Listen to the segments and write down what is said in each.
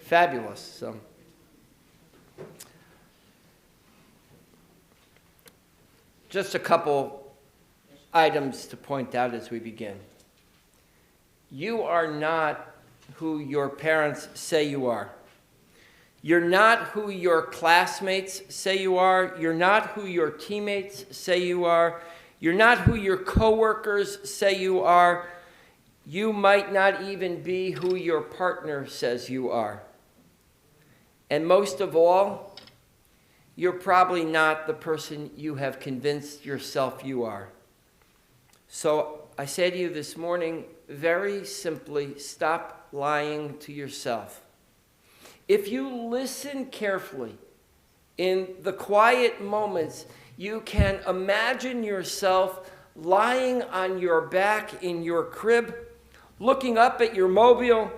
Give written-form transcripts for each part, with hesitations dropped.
Fabulous. So, just a couple items to point out as we begin. You are not who your parents say you are. You're not who your classmates say you are. You're not who your teammates say you are. You're not who your coworkers say you are. You might not even be who your partner says you are. And most of all, you're probably not the person you have convinced yourself you are. So I say to you this morning, very simply, stop lying to yourself. If you listen carefully, in the quiet moments, you can imagine yourself lying on your back in your crib, looking up at your mobile,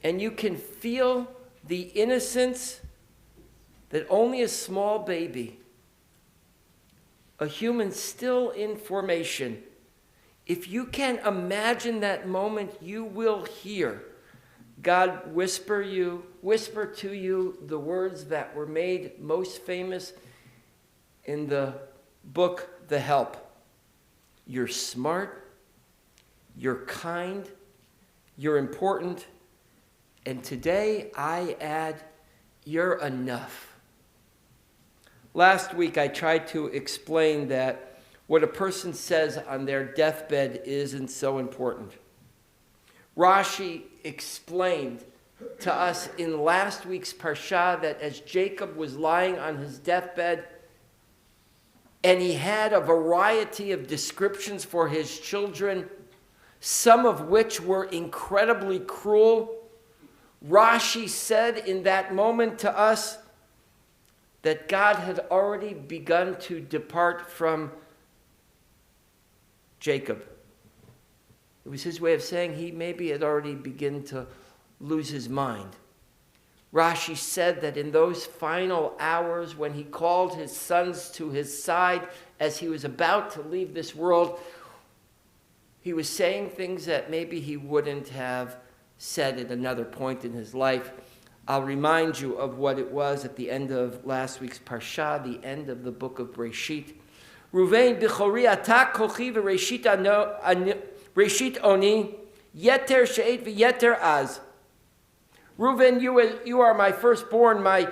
and you can feel the innocence that only a small baby, a human still in formation, if you can imagine that moment, you will hear God whisper to you the words that were made most famous in the book, The Help. You're smart, you're kind, you're important, and today I add, you're enough. Last week I tried to explain that what a person says on their deathbed isn't so important. Rashi explained to us in last week's parsha that as Jacob was lying on his deathbed and he had a variety of descriptions for his children, some of which were incredibly cruel, Rashi said in that moment to us that God had already begun to depart from Jacob. It was his way of saying he maybe had already begun to lose his mind. Rashi said that in those final hours when he called his sons to his side as he was about to leave this world, he was saying things that maybe he wouldn't have said at another point in his life. I'll remind you of what it was at the end of last week's parsha, the end of the book of Breshit. Ruvain bichori ata kochi Reshit oni, yeter she'et v'yeter az. Reuven, you are my firstborn, my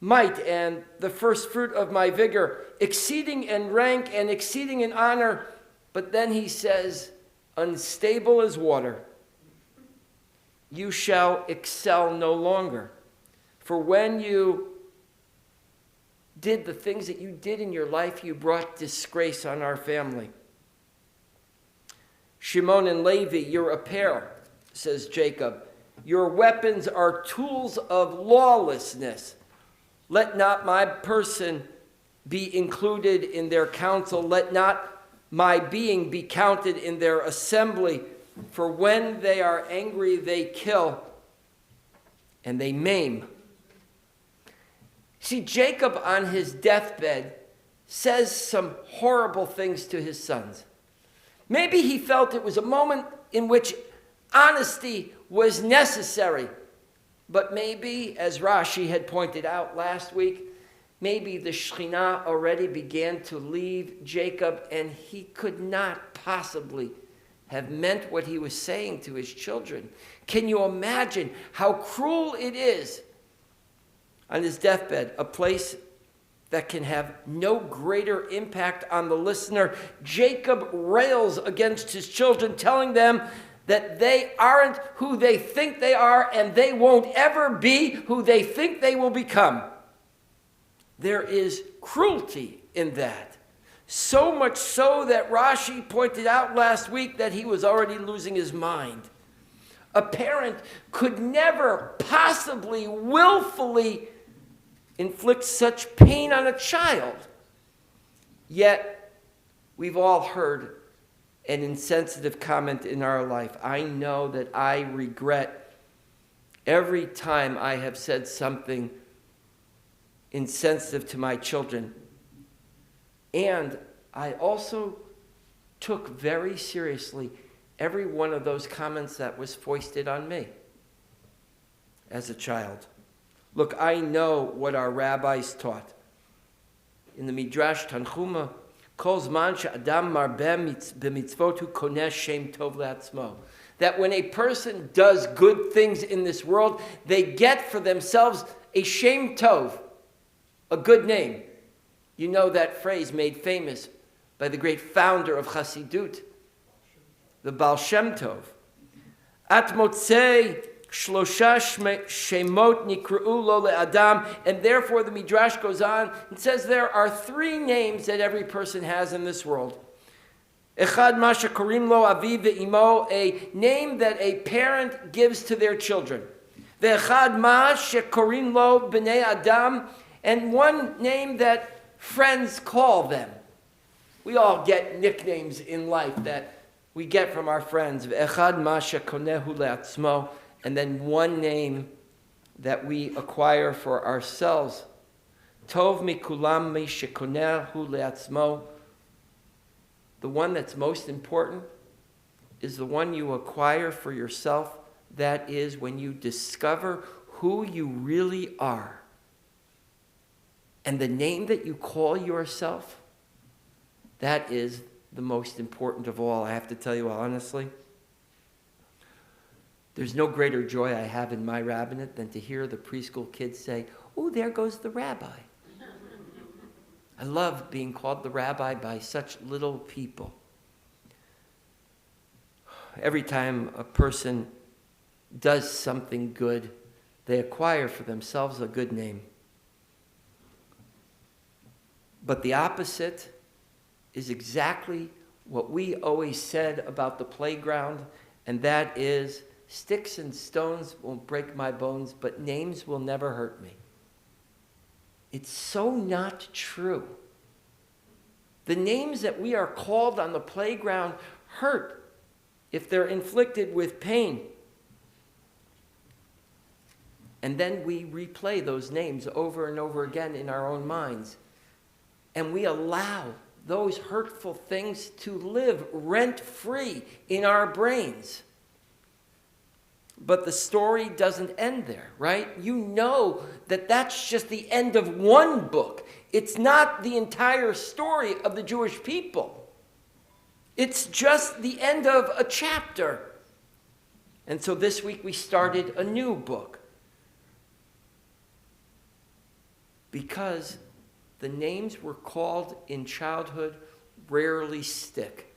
might, and the first fruit of my vigor, exceeding in rank and exceeding in honor. But then he says, unstable as water. You shall excel no longer. For when you did the things that you did in your life, you brought disgrace on our family. Shimon and Levi, you're a pair, says Jacob. Your weapons are tools of lawlessness. Let not my person be included in their council. Let not my being be counted in their assembly. For when they are angry, they kill and they maim. See, Jacob on his deathbed says some horrible things to his sons. Maybe he felt it was a moment in which honesty was necessary. But maybe, as Rashi had pointed out last week, maybe the Shekhinah already began to leave Jacob and he could not possibly have meant what he was saying to his children. Can you imagine how cruel it is on his deathbed, a place that can have no greater impact on the listener? Jacob rails against his children, telling them that they aren't who they think they are and they won't ever be who they think they will become. There is cruelty in that. So much so that Rashi pointed out last week that he was already losing his mind. A parent could never possibly willfully inflict such pain on a child. Yet, we've all heard an insensitive comment in our life. I know that I regret every time I have said something insensitive to my children. And I also took very seriously every one of those comments that was foisted on me. as a child. Look, I know what our rabbis taught. In the Midrash Tanchuma, Kol zman she'adam marbeh b'mitzvotu koneh shem tov le'atzmo. That when a person does good things in this world, they get for themselves a shem tov, a good name. You know that phrase made famous by the great founder of Chassidut, the Baal Shem Tov. At motzei shlosha shemot nikru'u lo le'adam. And therefore the Midrash goes on and says there are 3 names that every person has in this world. Echad ma shekorim lo aviv ve'imo, a name that a parent gives to their children. Ve'echad ma shekorim lo b'nei adam, and one name that friends call them. We all get nicknames in life that we get from our friends. Ve'echad ma shekonehu le'atzmo, and then one name that we acquire for ourselves. Tov mikulam mi shekonehu le'atzmo. The one that's most important is the one you acquire for yourself. That is when you discover who you really are. And the name that you call yourself, that is the most important of all. I have to tell you honestly, there's no greater joy I have in my rabbinate than to hear the preschool kids say, "Oh, there goes the rabbi." I love being called the rabbi by such little people. Every time a person does something good, they acquire for themselves a good name. But the opposite is exactly what we always said about the playground, and that is, sticks and stones won't break my bones, but names will never hurt me. It's so not true. The names that we are called on the playground hurt if they're inflicted with pain. And then we replay those names over and over again in our own minds. And we allow those hurtful things to live rent-free in our brains. But the story doesn't end there, right? You know that that's just the end of one book. It's not the entire story of the Jewish people. It's just the end of a chapter. And so this week we started a new book. Because the names we're called in childhood rarely stick.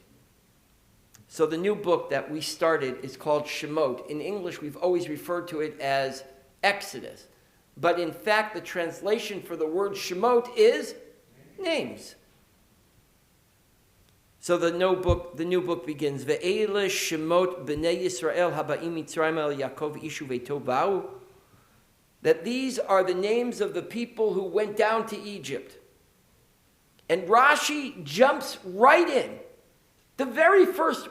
So the new book that we started is called Shemot. In English, we've always referred to it as Exodus. But in fact, the translation for the word Shemot is names. So the new book begins, Ve'ele Shemot b'nei Yisrael haba'im Mitzrayim el Yaakov ishu ve'to ba'u. That these are the names of the people who went down to Egypt. And Rashi jumps right in. The very first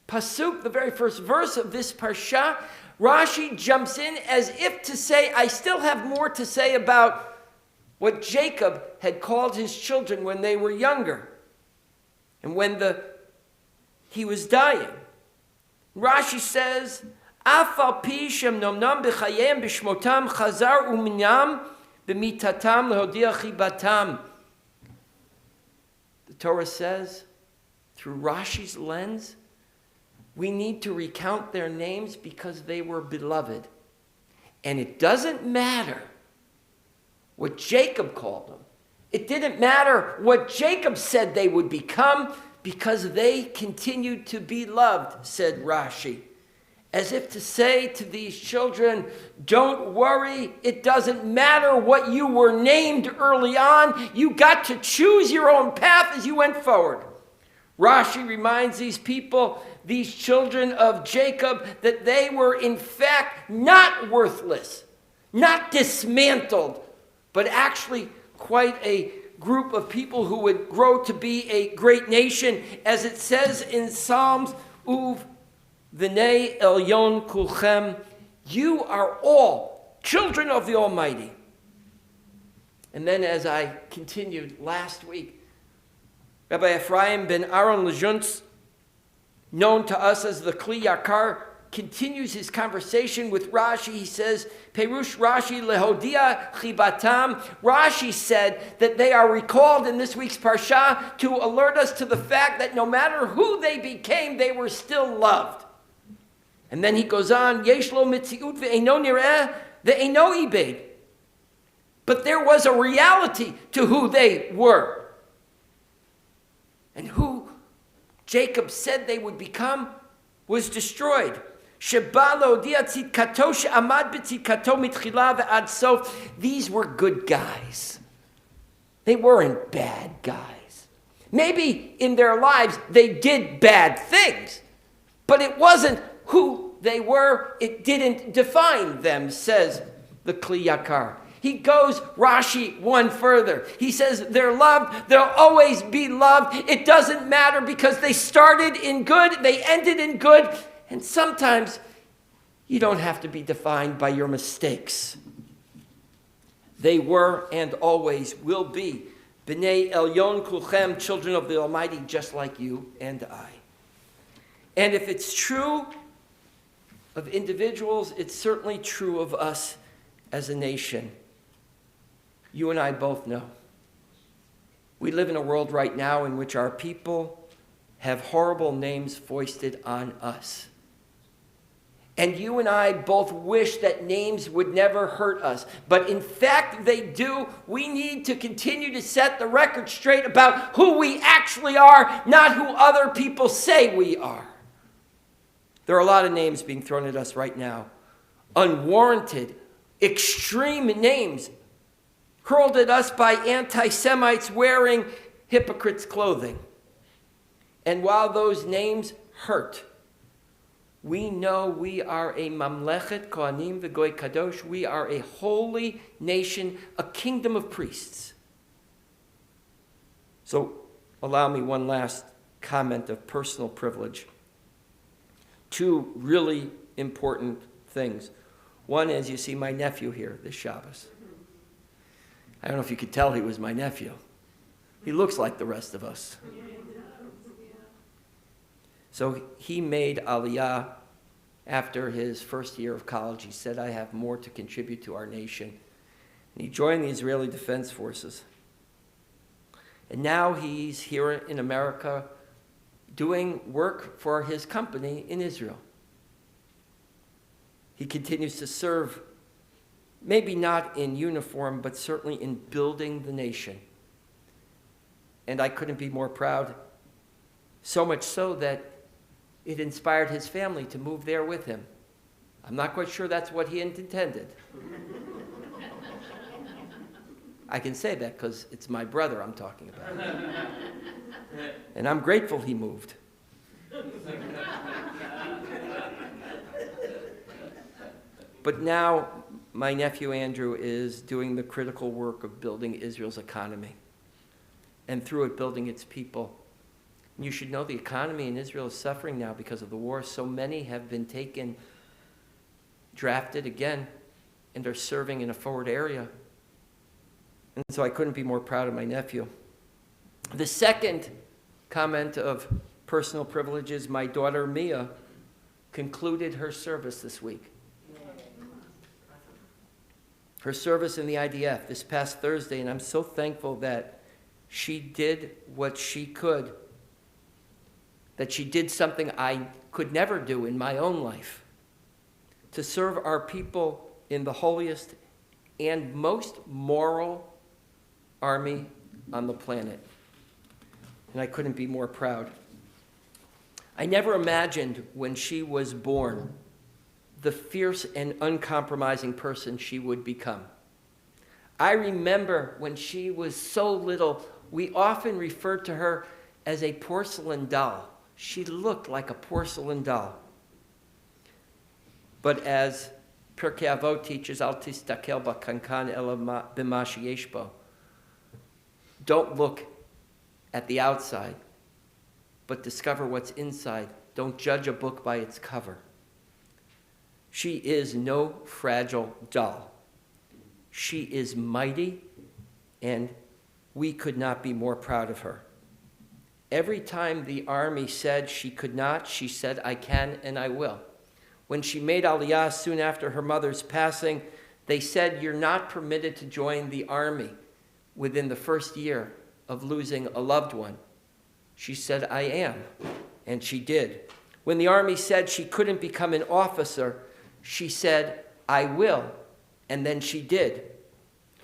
pasuk, the very first verse of this parsha, Rashi jumps in as if to say, I still have more to say about what Jacob had called his children when they were younger and when he was dying. Rashi says, Afal pi shem nomnam b'chayem b'shmotam chazar u'minam b'mitatam lehodia chibatam. The Torah says, through Rashi's lens, we need to recount their names because they were beloved. And it doesn't matter what Jacob called them. It didn't matter what Jacob said they would become because they continued to be loved, said Rashi. As if to say to these children, don't worry, it doesn't matter what you were named early on. You got to choose your own path as you went forward. Rashi reminds these people, these children of Jacob, that they were in fact not worthless, not dismantled, but actually quite a group of people who would grow to be a great nation. As it says in Psalms, Uv V'nei Elyon Kulchem, you are all children of the Almighty. And then as I continued last week, Rabbi Ephraim ben Aaron Lejuntz, known to us as the Kli Yakar continues his conversation with Rashi. He says, Perush Rashi lehodia chibatam. Rashi said that they are recalled in this week's parsha to alert us to the fact that no matter who they became, they were still loved. And then he goes on, Yesh lo mitziut ve'eino nireh ve'eino ibed. But there was a reality to who they were. And who Jacob said they would become was destroyed. These were good guys. They weren't bad guys. Maybe in their lives they did bad things, but it wasn't who they were. It didn't define them, says the Kli Yakar. He goes, Rashi, one further. He says they're loved. They'll always be loved. It doesn't matter because they started in good. They ended in good. And sometimes you don't have to be defined by your mistakes. They were and always will be B'nai Elyon Kulchem, children of the Almighty, just like you and I. And if it's true of individuals, it's certainly true of us as a nation. You and I both know. We live in a world right now in which our people have horrible names foisted on us. And you and I both wish that names would never hurt us. But in fact, they do. We need to continue to set the record straight about who we actually are, not who other people say we are. There are a lot of names being thrown at us right now. Unwarranted, extreme names hurled at us by anti-Semites wearing hypocrites' clothing. And while those names hurt, we know we are a mamlechet kohanim v'goy kadosh. We are a holy nation, a kingdom of priests. So allow me one last comment of personal privilege. Two really important things. One is, you see my nephew here this Shabbos. I don't know if you could tell he was my nephew. He looks like the rest of us. So he made Aliyah after his first year of college. He said, I have more to contribute to our nation. And he joined the Israeli Defense Forces. And now he's here in America doing work for his company in Israel. He continues to serve, maybe not in uniform, but certainly in building the nation. And I couldn't be more proud, so much so that it inspired his family to move there with him. I'm not quite sure that's what he intended. I can say that because it's my brother I'm talking about. And I'm grateful he moved. But now my nephew Andrew is doing the critical work of building Israel's economy, and through it building its people. You should know the economy in Israel is suffering now because of the war. So many have been taken, drafted again, and are serving in a forward area. And so I couldn't be more proud of my nephew. The second comment of personal privilege is my daughter Mia concluded her service this week. Her service in the IDF this past Thursday, and I'm so thankful that she did what she could, that she did something I could never do in my own life, to serve our people in the holiest and most moral army on the planet. And I couldn't be more proud. I never imagined when she was born the fierce and uncompromising person she would become. I remember when she was so little, we often referred to her as a porcelain doll. She looked like a porcelain doll. But as Pirkei Avot teaches, Al tistakel b'kankan ela b'ma sheyesh bo. Don't look at the outside, but discover what's inside. Don't judge a book by its cover. She is no fragile doll. She is mighty, and we could not be more proud of her. Every time the army said she could not, she said, I can and I will. When she made Aliyah soon after her mother's passing, they said, "You're not permitted to join the army within the first year of losing a loved one." She said, "I am," and she did. When the army said she couldn't become an officer, she said, "I will," and then she did.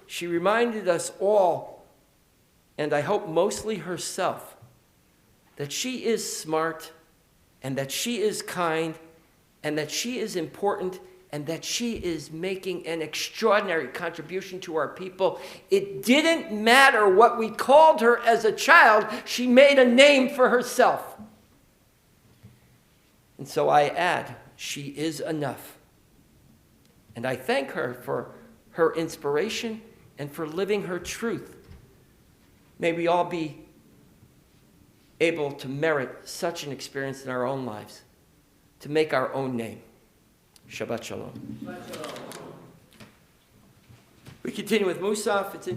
She reminded us all, and I hope mostly herself, that she is smart, and that she is kind, and that she is important, and that she is making an extraordinary contribution to our people. It didn't matter what we called her as a child. She made a name for herself. And so I add, she is enough. And I thank her for her inspiration and for living her truth. May we all be able to merit such an experience in our own lives, to make our own name. Shabbat Shalom. We continue with Musaf. It's in